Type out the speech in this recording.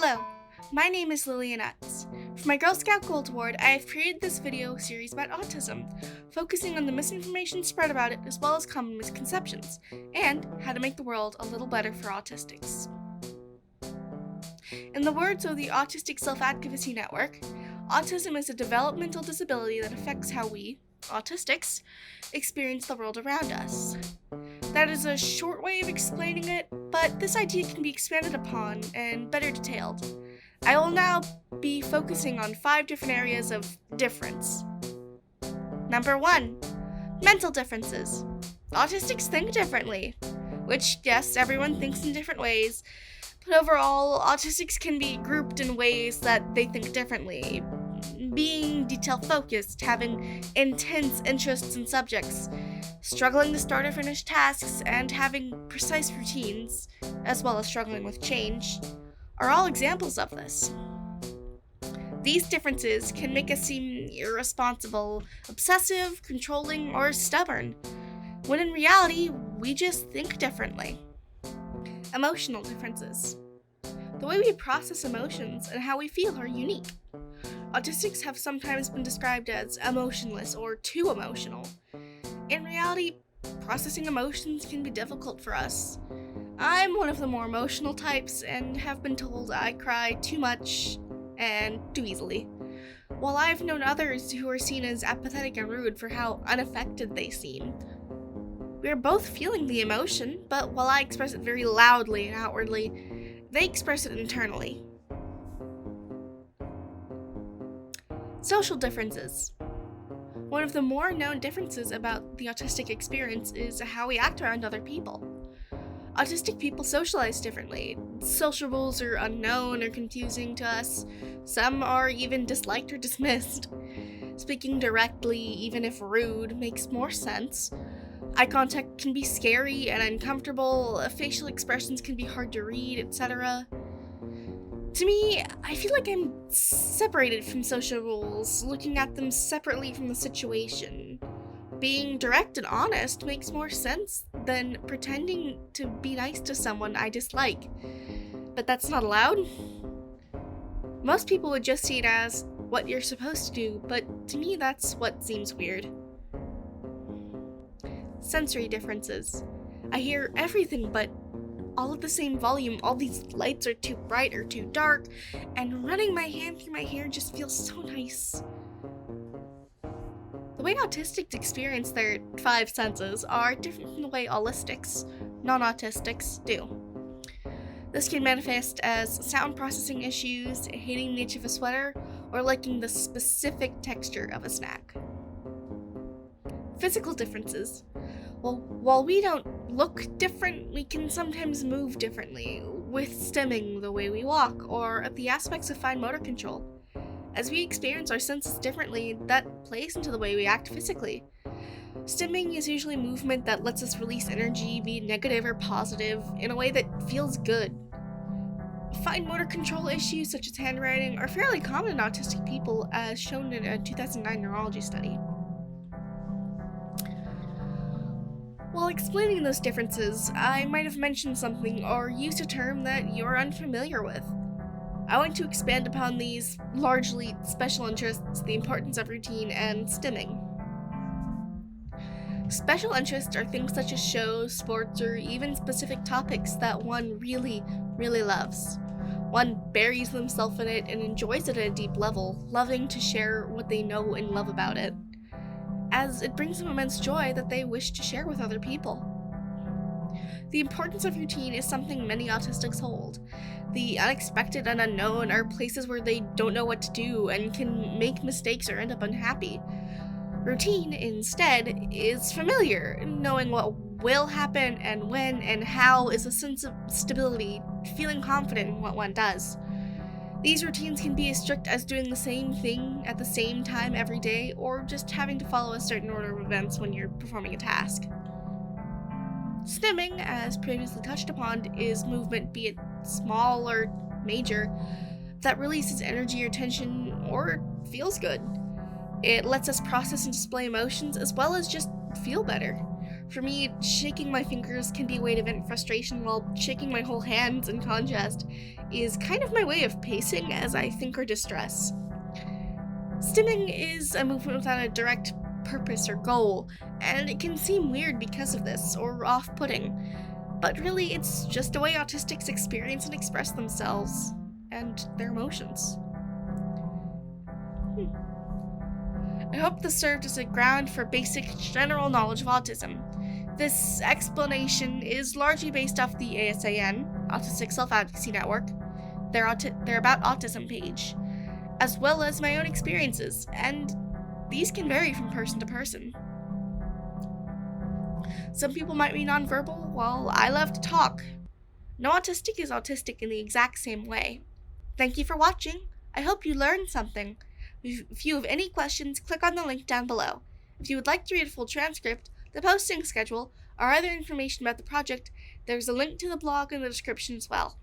Hello, my name is Lillian Utz. For my Girl Scout Gold Award, I have created this video series about autism, focusing on the misinformation spread about it as well as common misconceptions, and how to make the world a little better for autistics. In the words of the Autistic Self-Advocacy Network, autism is a developmental disability that affects how we, autistics, experience the world around us. That is a short way of explaining it, but this idea can be expanded upon and better detailed. I will now be focusing on 5 different areas of difference. Number 1. Mental differences. Autistics think differently, which, yes, everyone thinks in different ways, but overall, autistics can be grouped in ways that they think differently. Being detail-focused, having intense interests in subjects, struggling to start or finish tasks, and having precise routines, as well as struggling with change, are all examples of this. These differences can make us seem irresponsible, obsessive, controlling, or stubborn, when in reality, we just think differently. Emotional differences. The way we process emotions and how we feel are unique. Autistics have sometimes been described as emotionless or too emotional. In reality, processing emotions can be difficult for us. I'm one of the more emotional types and have been told I cry too much and too easily, while I've known others who are seen as apathetic and rude for how unaffected they seem. We are both feeling the emotion, but while I express it very loudly and outwardly, they express it internally. Social differences. One of the more known differences about the autistic experience is how we act around other people. Autistic people socialize differently. Social rules are unknown or confusing to us. Some are even disliked or dismissed. Speaking directly, even if rude, makes more sense. Eye contact can be scary and uncomfortable, facial expressions can be hard to read, etc. To me, I feel like I'm separated from social rules, looking at them separately from the situation. Being direct and honest makes more sense than pretending to be nice to someone I dislike. But that's not allowed. Most people would just see it as what you're supposed to do, but to me that's what seems weird. Sensory differences. I hear everything but all at the same volume. All these lights are too bright or too dark, and running my hand through my hair just feels so nice. The way autistics experience their 5 senses are different from the way allistics, non-autistics, do. This can manifest as sound processing issues, hating the itch of a sweater, or liking the specific texture of a snack. Physical differences. Well, while we don't look different, we can sometimes move differently, with stimming the way we walk, or the aspects of fine motor control. As we experience our senses differently, that plays into the way we act physically. Stimming is usually movement that lets us release energy, be it negative or positive, in a way that feels good. Fine motor control issues such as handwriting are fairly common in autistic people, as shown in a 2009 neurology study. While explaining those differences, I might have mentioned something or used a term that you're unfamiliar with. I want to expand upon these largely special interests, the importance of routine, and stimming. Special interests are things such as shows, sports, or even specific topics that one really, really loves. One buries themselves in it and enjoys it at a deep level, loving to share what they know and love about it, as it brings them immense joy that they wish to share with other people. The importance of routine is something many autistics hold. The unexpected and unknown are places where they don't know what to do and can make mistakes or end up unhappy. Routine, instead, is familiar. Knowing what will happen and when and how is a sense of stability, feeling confident in what one does. These routines can be as strict as doing the same thing at the same time every day, or just having to follow a certain order of events when you're performing a task. Stimming, as previously touched upon, is movement, be it small or major, that releases energy or tension, or feels good. It lets us process and display emotions as well as just feel better. For me, shaking my fingers can be a way to vent frustration, while shaking my whole hands in contrast is kind of my way of pacing as I think or distress. Stimming is a movement without a direct purpose or goal, and it can seem weird because of this, or off-putting. But really, it's just a way autistics experience and express themselves and their emotions. I hope this served as a ground for basic general knowledge of autism. This explanation is largely based off the ASAN, Autistic Self-Advocacy Network, their About Autism page, as well as my own experiences, and these can vary from person to person. Some people might be nonverbal, while I love to talk. No autistic is autistic in the exact same way. Thank you for watching. I hope you learned something. If you have any questions, click on the link down below. If you would like to read a full transcript, the posting schedule, or other information about the project, there's a link to the blog in the description as well.